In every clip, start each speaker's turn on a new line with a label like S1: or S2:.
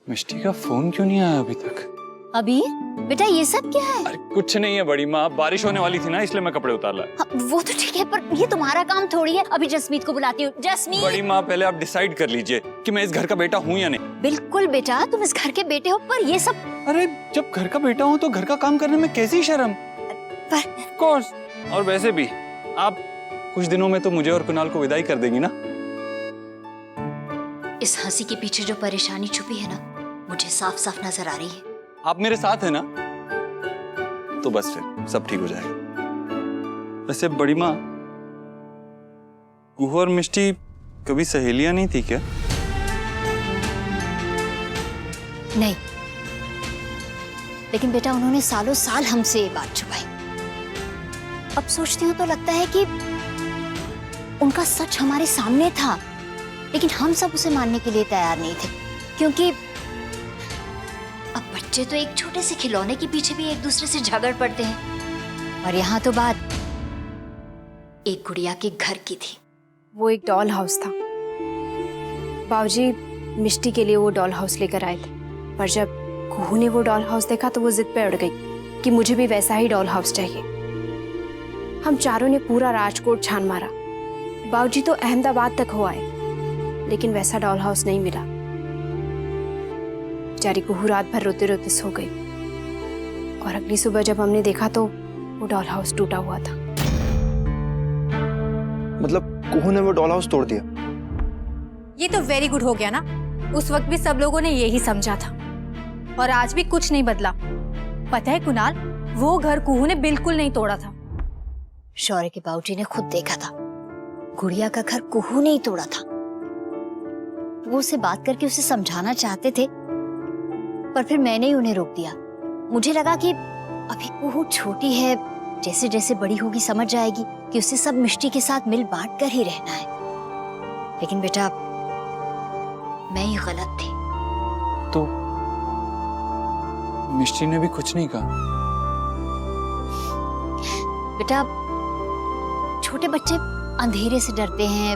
S1: मिष्टी का फोन क्यों नहीं आया अभी तक?
S2: अभी बेटा ये सब क्या है?
S1: अरे कुछ नहीं है बड़ी माँ, बारिश होने वाली थी ना इसलिए मैं कपड़े उतार लाया।
S2: हाँ, वो तो ठीक है पर ये तुम्हारा काम थोड़ी है। अभी जसमीत को बुलाती हूँ। जसमीत।
S1: बड़ी माँ पहले आप डिसाइड कर लीजिए कि मैं इस घर का बेटा हूँ या नहीं।
S2: बिल्कुल बेटा, तुम इस घर के बेटे हो, पर ये सब।
S1: अरे जब घर का बेटा हूँ तो घर का काम करने में कैसी शर्म?
S2: पर
S1: ऑफ कोर्स। और वैसे भी आप कुछ दिनों में तो मुझे और कुणाल को विदाई कर देंगी ना।
S2: इस हंसी के पीछे जो परेशानी छुपी है ना, मुझे साफ साफ नजर आ रही है।
S1: आप मेरे साथ है ना, तो बस फिर सब ठीक हो जाएगा। वैसे बड़ी माँ, कुहू और मिष्टी कभी सहेलियां नहीं थी क्या?
S2: नहीं, लेकिन बेटा उन्होंने सालों साल हमसे ये बात छुपाई। अब सोचती हूँ तो लगता है कि उनका सच हमारे सामने था, लेकिन हम सब उसे मानने के लिए तैयार नहीं थे, क्योंकि अब बच्चे तो एक छोटे से खिलौने के पीछे भी एक दूसरे से झगड़ पड़ते हैं। और यहाँ तो बात एक गुड़िया के घर की थी।
S3: वो एक डॉल हाउस था। बाबूजी मिष्टी के लिए वो डॉल हाउस लेकर आए थे, पर जब कुहू ने वो डॉल हाउस देखा तो वो जिद पे अड़ गई कि मुझे भी वैसा ही डॉल हाउस चाहिए। हम चारों ने पूरा राजकोट छान मारा। बाबूजी तो अहमदाबाद तक हो आए, लेकिन वैसा डॉल हाउस नहीं मिला। बेचारी कुहू रात भर रोते रोते सो गई, और अगली सुबह जब हमने देखा तो वो डॉल हाउस टूटा हुआ था।
S4: मतलब कुहू ने वो डॉल हाउस तोड़ दिया?
S5: ये तो वेरी गुड हो गया ना। उस वक्त भी सब लोगों ने यही समझा था, और आज भी कुछ नहीं बदला। पता है कुणाल, वो घर कुहू ने बिल्कुल नहीं तोड़ा था।
S2: शौर्य के बाबूजी ने खुद देखा था, गुड़िया का घर कुहू ने ही तोड़ा था। वो उसे बात करके उसे समझाना चाहते थे, पर फिर मैंने ही उन्हें रोक दिया। मुझे लगा कि अभी कुहू छोटी है, जैसे जैसे बड़ी होगी समझ जाएगी कि उसे सब मिष्टी के साथ मिल बांट कर ही रहना है। लेकिन बेटा मैं ही गलत थी।
S1: तो मिष्टी ने भी कुछ नहीं कहा?
S2: बेटा छोटे बच्चे अंधेरे से डरते हैं,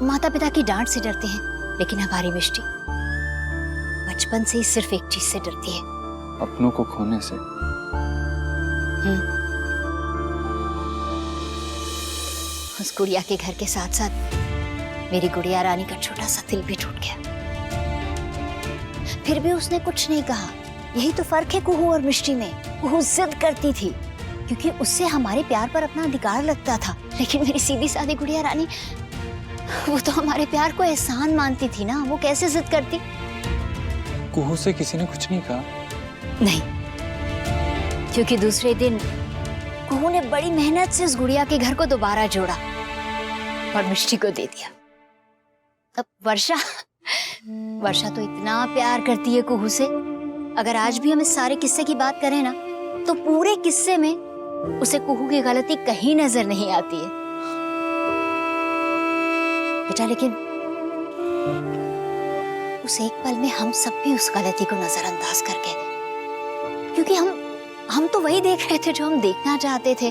S2: माता पिता की डांट से डरते हैं, लेकिन हमारी मिष्टी बचपन से ही सिर्फ एक चीज से डरती है,
S1: अपनों को खोने से।
S2: उस गुड़िया के घर के साथ साथ मेरी गुड़िया रानी का छोटा सा दिल भी टूट गया। फिर भी उसने कुछ नहीं कहा। यही तो फर्क है कुहू और मिष्टी में। कुहू जिद करती थी क्योंकि उससे हमारे प्यार पर अपना अधिकार लगता था, लेकिन मेरी सीधी सादी गुड़िया रानी, वो तो हमारे प्यार को एहसान मानती थी ना। वो कैसे जिद करती?
S1: कुहू से किसी ने कुछ नहीं कहा?
S2: नहीं, क्योंकि दूसरे दिन कुहू ने बड़ी मेहनत से उस गुड़िया के घर को दोबारा जोड़ा और मिष्टी को दे दिया। अब वर्षा तो इतना प्यार करती है कुहू से। अगर आज भी हम इस सारे किस्से की बात करें ना, तो पूरे किस्से में उसे कुहू की गलती कहीं नजर नहीं आती है बेटा। लेकिन उस एक पल में हम सब भी उस गलती को नजरअंदाज कर गए, क्योंकि हम तो वही देख रहे थे जो हम देखना चाहते थे।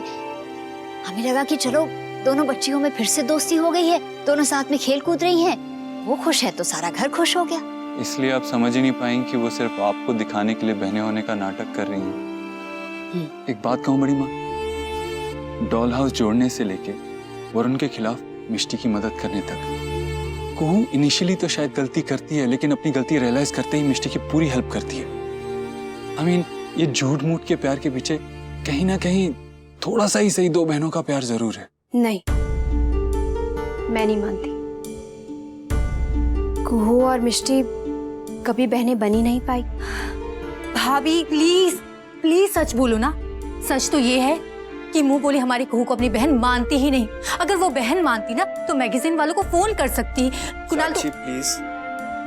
S2: हमें लगा कि चलो दोनों बच्चियों में फिर से दोस्ती हो गई है, दोनों साथ में खेल कूद रही हैं, वो खुश है तो सारा घर खुश हो गया।
S1: इसलिए आप समझ ही नहीं पाएंगे कि वो सिर्फ आपको दिखाने के लिए बहने होने का नाटक कर रही हैं। एक बात कहूं बड़ी माँ, डॉल हाउस जोड़ने से लेके वरुण के खिलाफ मिष्टी की मदद करने तक, कुहू इनिशियली तो शायद गलती करती है, लेकिन अपनी गलती रियलाइज करते ही मिष्टी की पूरी हेल्प करती है। आई मीन ये झूठ मूठ के प्यार के पीछे कहीं ना कहीं थोड़ा सा ही सही दो बहनों का प्यार जरूर है।
S3: नहीं, मैं नहीं मानती। कुहू और मिष्टी कभी बहनें बनी नहीं पाई।
S5: भाभी प्लीज प्लीज सच बोलो ना। सच तो ये है कि मुंह बोली हमारी कुहू को अपनी बहन मानती ही नहीं। अगर वो बहन मानती ना तो मैगजीन वालों को फोन कर सकती। कुणाल तो
S4: प्लीज,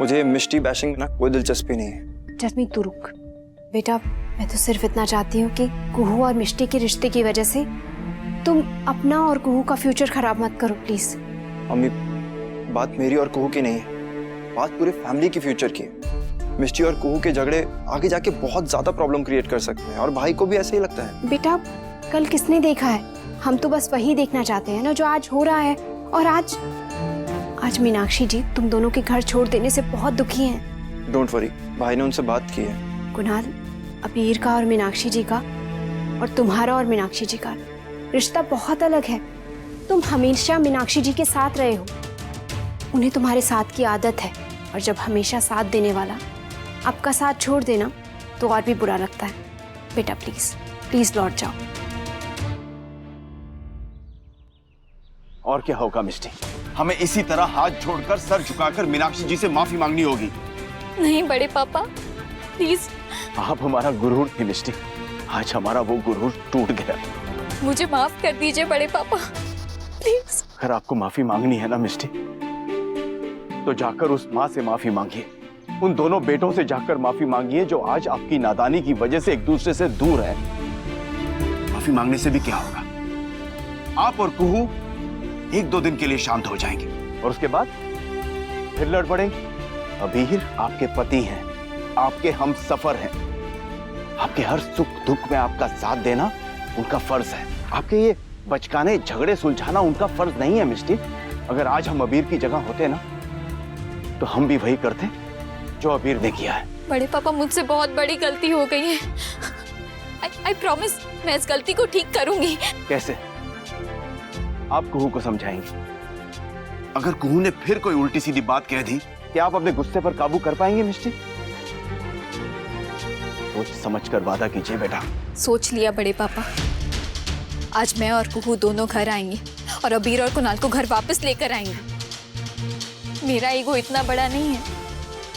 S4: मुझे मिष्टी बैशिंग ना कोई दिलचस्पी नहीं है।
S3: जसमीत तू रुक। बेटा मैं तो सिर्फ इतना चाहती हूँ कि कुहू और मिष्टी के रिश्ते की वजह से तुम अपना और कुहू का फ्यूचर खराब मत करो प्लीज।
S4: अम्मी, बात मेरी और कुहू की नहीं है, बात पूरे फैमिली की फ्यूचर की है। मिष्टी और कुहू के झगड़े आगे जाके बहुत ज्यादा प्रॉब्लम क्रिएट कर सकते हैं, और भाई को भी ऐसे ही लगता है।
S3: बेटा कल किसने देखा है? हम तो बस वही देखना चाहते हैं ना जो आज हो रहा है। और आज मीनाक्षी जी तुम दोनों के घर छोड़ देने से बहुत दुखी हैं।
S4: डोंट वरी, भाई ने उनसे बात की है।
S3: कुणाल, अबीर का और मीनाक्षी जी का और तुम्हारा और मीनाक्षी जी का रिश्ता बहुत अलग है। तुम हमेशा मीनाक्षी जी के साथ रहे हो, उन्हें तुम्हारे साथ की आदत है, और जब हमेशा साथ देने वाला आपका साथ छोड़ देना तो और भी बुरा लगता है। बेटा प्लीज प्लीज लौट जाओ।
S6: और क्या होगा मिष्टी, हमें इसी तरह हाथ जोड़कर सर झुकाकर मीनाक्षी जी से माफी मांगनी होगी।
S7: नहीं बड़े पापा, प्लीज।
S6: आप हमारा गुरूर थे मिष्टी, आज हमारा वो गुरूर टूट गया।
S7: मुझे माफ कर दीजिए बड़े पापा, प्लीज।
S6: अगर आपको माफी मांगनी है ना मिष्टी, तो जाकर उस माँ से माफी मांगिए, उन दोनों बेटों से जाकर माफी मांगिए जो आज आपकी नादानी की वजह से एक दूसरे से दूर हैं। माफी मांगने से भी क्या होगा, आप और कुहू एक दो दिन के लिए शांत हो जाएंगे और उसके बाद फिर लड़ पड़ेंगे। अबीर आपके पति हैं, आपके हम सफर हैं, आपके हर सुख दुख में आपका साथ देना उनका फर्ज है। आपके ये बचकाने झगड़े सुलझाना उनका फर्ज नहीं है मिष्टी। अगर आज हम अबीर की जगह होते ना, तो हम भी वही करते जो अबीर ने किया है।
S7: बड़े पापा, मुझसे बहुत बड़ी गलती हो गई है। आई प्रॉमिस, मैं इस गलती को ठीक करूंगी।
S6: कैसे? आप कुहू को समझाएंगे? अगर कुहू ने फिर कोई उल्टी सीधी बात कह दी, क्या आप अपने गुस्से पर काबू कर पाएंगे मिष्टी? सोच समझ कर वादा कीजिए बेटा।
S7: सोच लिया बड़े पापा, आज मैं और कुहू दोनों घर आएंगे और अबीर और कुणाल को घर वापस लेकर आएंगे। मेरा ईगो इतना बड़ा नहीं है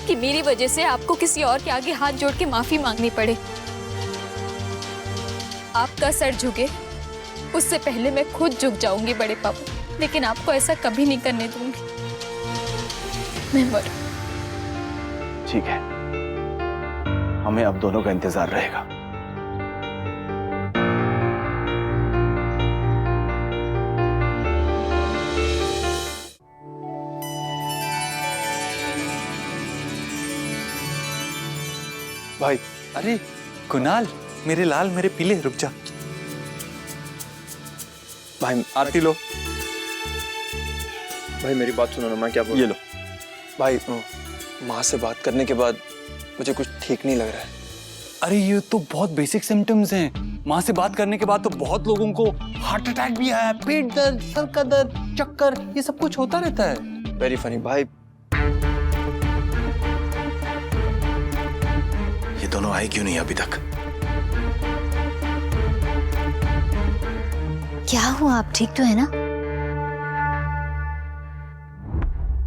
S7: कि मेरी वजह से आपको किसी और के आगे हाथ जोड़ के माफी मांगनी पड़े। आपका सर झुके उससे पहले मैं खुद झुक जाऊंगी बड़े पापा, लेकिन आपको ऐसा कभी नहीं करने दूंगी। मैं मरूं।
S6: ठीक है, हमें अब दोनों का इंतजार रहेगा।
S4: भाई,
S1: अरे कुणाल, मेरे लाल, मेरे पीले, रुक जा।
S4: भाई
S1: आरती लो।
S4: भाई मेरी बात सुनो ना, मैं क्या बोलूं?
S1: ये लो।
S4: भाई, माँ से बात करने के बाद मुझे कुछ ठीक नहीं लग रहा है।
S1: अरे ये तो बहुत बेसिक सिम्टम्स हैं। माँ से बात करने के बाद तो बहुत लोगों को हार्ट अटैक भी आया, पेट दर्द, सर का दर्द, चक्कर, ये सब कुछ होता रहता है।
S4: वेरी फनी भाई।
S6: ये दोनों आए क्यों नहीं अभी तक?
S2: क्या हुआ, आप ठीक तो है ना?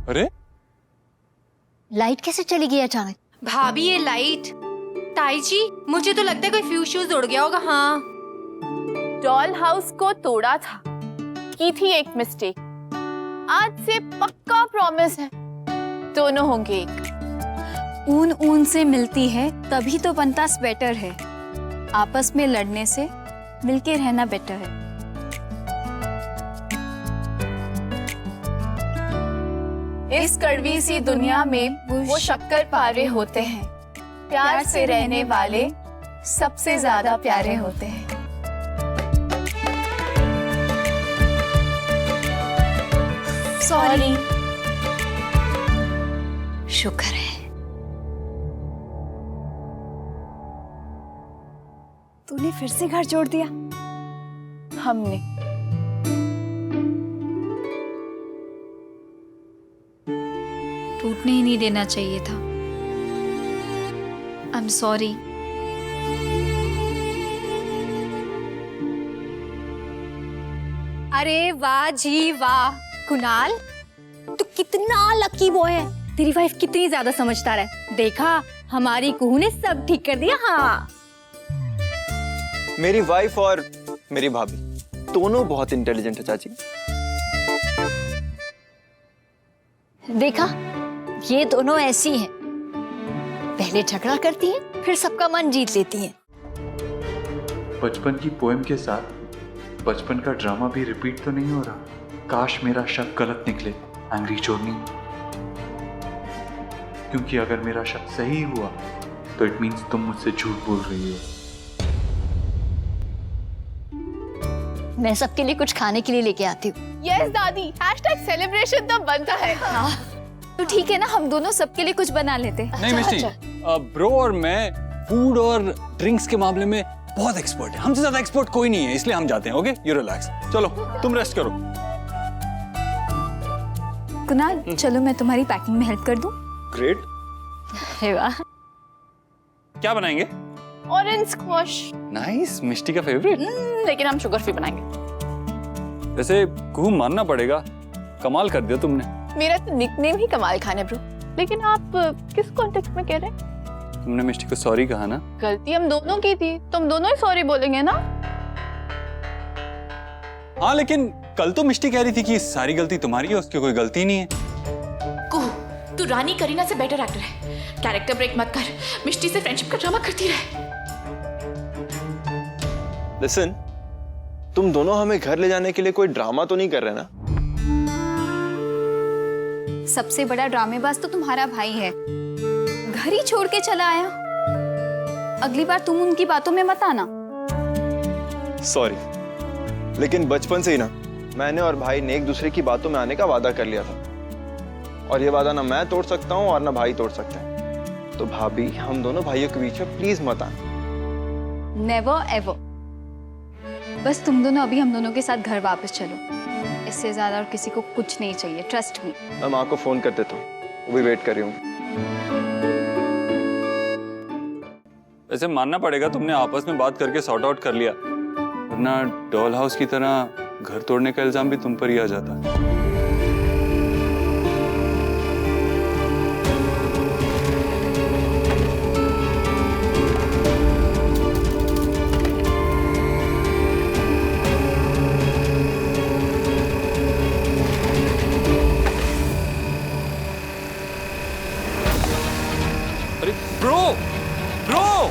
S1: अरे
S2: लाइट कैसे चली गई अचानक?
S3: भाभी ये लाइट, ताई जी मुझे तो लगता है कोई फ्यूज शूज उड़ गया होगा। हाँ,
S8: डॉल हाउस को तोड़ा था, की थी एक मिस्टेक। आज से पक्का प्रॉमिस है, दोनों होंगे एक।
S7: ऊन ऊन से मिलती है तभी तो बनता स्वेटर है। आपस में लड़ने से मिलके रहना बेटर है।
S8: इस कड़वी सी दुनिया में वो शक्कर पारे होते हैं, प्यार से रहने वाले सबसे ज्यादा प्यारे होते हैं। सॉरी।
S2: शुक्र है।
S3: तूने फिर से घर जोड़ दिया।
S8: हमने
S7: टूटने ही नहीं देना चाहिए था। I am sorry.
S5: अरे वाह जी वाह, कुणाल तू कितना लकी बॉय है। तेरी वाइफ कितनी ज्यादा समझदार है। देखा, हमारी कुहू ने सब ठीक कर दिया। हाँ,
S4: मेरी वाइफ और मेरी भाभी दोनों बहुत इंटेलिजेंट है चाची।
S2: देखा, ये दोनों ऐसी हैं, पहले झगड़ा करती हैं, फिर सबका मन जीत लेती हैं।
S1: बचपन की पोएम के साथ बचपन का ड्रामा भी रिपीट तो नहीं हो रहा। काश मेरा शक गलत निकले, एंग्री चोरनी, क्योंकि अगर मेरा शक सही हुआ तो इट मीन्स तुम मुझसे झूठ बोल रही हो।
S2: मैं सबके लिए कुछ खाने के लिए लेके आती हूँ।
S8: यस दादी, #सेलिब्रेशन तो बनता है।
S7: तो ठीक है ना, हम दोनों सबके लिए कुछ बना लेते।
S1: नहीं मिस्टी, ब्रो और मैं फूड और ड्रिंक्स के मामले में बहुत एक्सपर्ट है। हमसे ज्यादा एक्सपर्ट कोई नहीं है, इसलिए हम जाते हैं। Okay, you relax. चलो तुम रेस्ट करो।
S7: कुणाल, चलो मैं तुम्हारी पैकिंग में हेल्प कर दूं।
S1: ग्रेट।
S2: अरे वाह,
S1: क्या बनाएंगे?
S8: Orange squash.
S1: नाइस, मिस्टी का फेवरेट।
S8: लेकिन हम शुगर फ्री बनाएंगे।
S1: वैसे कुहू मानना पड़ेगा, कमाल कर दिया तुमने।
S8: मेरा तो निकनेम ही कमाल खान है ब्रो। लेकिन आप किस कॉन्टेक्स्ट में कह रहे हैं?
S1: तुमने मिस्टी को सॉरी कहा ना?
S8: गलती हम दोनों की थी, तुम दोनों ही सॉरी बोलेंगे ना?
S1: हाँ, लेकिन कल तो मिस्टी कह रही थी कि सारी गलती तुम्हारी है, उसकी कोई गलती नहीं है।
S9: कुहू, तू रानी करीना से बेटर एक्टर है। कैरेक्टर ब्रेक मत कर, मिष्टी से फ्रेंडशिप का ड्रामा करती रहे।
S4: लिसन, तुम दोनों हमें घर ले जाने के लिए कोई ड्रामा तो नहीं कर रहे ना?
S3: सबसे बड़ा ड्रामेबाज तो तुम्हारा भाई है, घर ही छोड़ के चला आया। अगली बार तुम उनकी बातों में मत आना।
S4: सॉरी, लेकिन बचपन से ही ना मैंने और भाई ने एक दूसरे की बातों में आने का वादा कर लिया था, और ये वादा ना मैं तोड़ सकता हूँ और ना भाई तोड़ सकते हैं। तो भाभी, हम दोनों भाइयों के बीच में प्लीज मत आना।
S3: Never ever. बस तुम दोनों अभी हम दोनों के साथ घर वापस चलो, इससे ज्यादा और किसी को कुछ नहीं चाहिए, ट्रस्ट मी।
S4: मैं माँ को फोन कर देता हूँ, वो भी वेट कर रही हूँ।
S1: वैसे मानना पड़ेगा, तुमने आपस में बात करके सॉर्ट आउट कर लिया, वरना डॉल हाउस की तरह घर तोड़ने का इल्जाम भी तुम पर ही आ जाता। अरे ब्रो, ब्रो!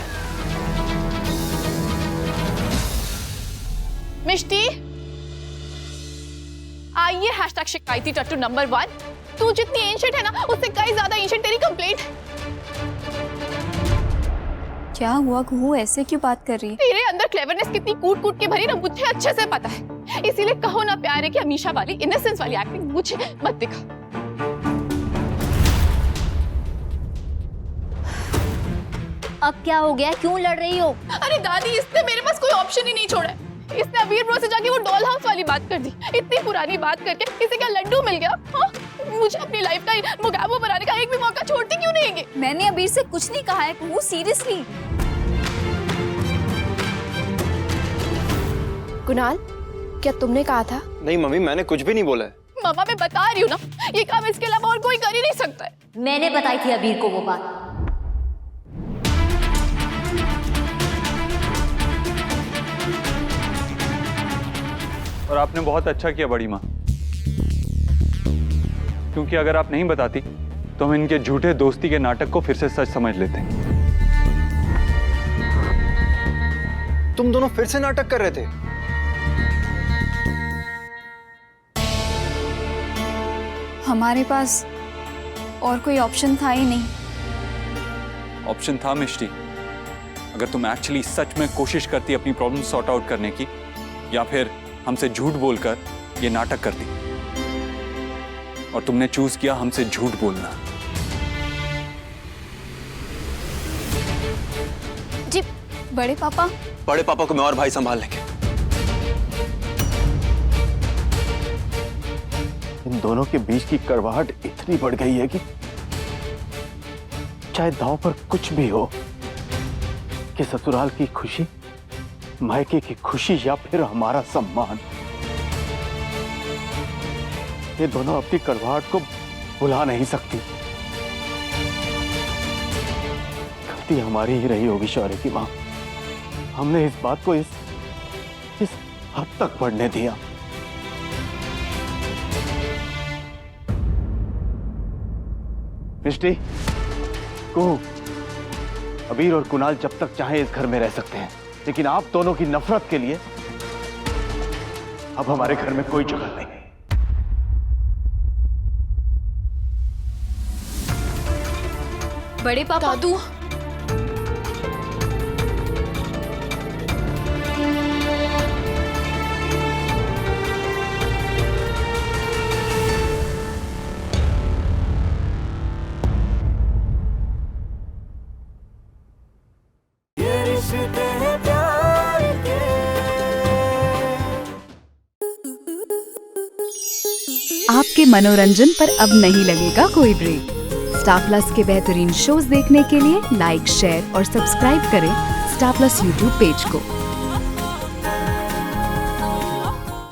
S8: मिष्टी, आइए हैशटैग शिकायती टट्टू नंबर 1। तू जितनी एंशिएंट है ना, उससे कई ज्यादा एंशिएंट तेरी कंप्लेंट।
S3: क्या हुआ कुहू, ऐसे क्यों बात कर रही है?
S8: तेरे अंदर क्लेवरनेस कितनी कूट कूट के भरी ना, मुझे अच्छे से पता है। इसीलिए कहो ना प्यार है कि अमीशा वाली इनोसेंस वाली एक्टिंग मुझे मत दिखा।
S2: अब क्या हो गया, क्यों लड़ रही हो?
S8: अरे दादी, इसने मेरे पास कोई ऑप्शन ही नहीं छोड़ा है। इसने अबीर ब्रो से जाके वो डॉल हाउस वाली बात कर दी। इतनी पुरानी बात करके किसी का लड्डू मिल गया। हाँ, मुझे अपनी लाइफ का मुगाबो बनाने का एक भी मौका छोड़ती क्यों नहीं है?
S3: मैंने अबीर से कुछ नहीं कहा है कुहू, सीरियसली।
S5: कुणाल, क्या तुमने कहा था?
S4: नहीं मम्मी, मैंने कुछ भी नहीं बोला है।
S8: मामा, मैं बता रही हूँ ना, ये काम इसके अलावा और कोई कर ही नहीं सकता है।
S2: मैंने बताई थी अबीर को वो बात।
S1: और आपने बहुत अच्छा किया बड़ी माँ, क्योंकि अगर आप नहीं बताती तो हम इनके झूठे दोस्ती के नाटक को फिर से सच समझ लेते।
S4: तुम दोनों फिर से नाटक कर रहे थे?
S3: हमारे पास और कोई ऑप्शन था ही नहीं।
S1: ऑप्शन था मिष्टी, अगर तुम एक्चुअली सच में कोशिश करती अपनी प्रॉब्लम सॉर्ट आउट करने की, या फिर हमसे झूठ बोलकर ये नाटक करती, और तुमने चूज किया हमसे झूठ बोलना।
S3: जी बड़े पापा।
S4: बड़े पापा को मैं और भाई संभाल लेंगे।
S6: इन दोनों के बीच की कड़वाहट इतनी बढ़ गई है कि चाहे दांव पर कुछ भी हो, कि ससुराल की खुशी, मायके की खुशी या फिर हमारा सम्मान, ये दोनों अपनी कड़वाहट को भुला नहीं सकती। गलती हमारी ही रही होगी शौर्य की मां, हमने इस बात को इस हद तक बढ़ने दिया। मिष्टी, कुहू, अबीर और कुणाल जब तक चाहे इस घर में रह सकते हैं, लेकिन आप दोनों की नफरत के लिए अब हमारे घर में कोई जगह नहीं।
S7: बड़े पापा।
S9: दादू,
S10: रिश्ते हैं प्यार के।
S11: आपके मनोरंजन पर अब नहीं लगेगा कोई ब्रेक। स्टार प्लस के बेहतरीन शोज देखने के लिए लाइक, शेयर और सब्सक्राइब करें स्टार प्लस यूट्यूब पेज को।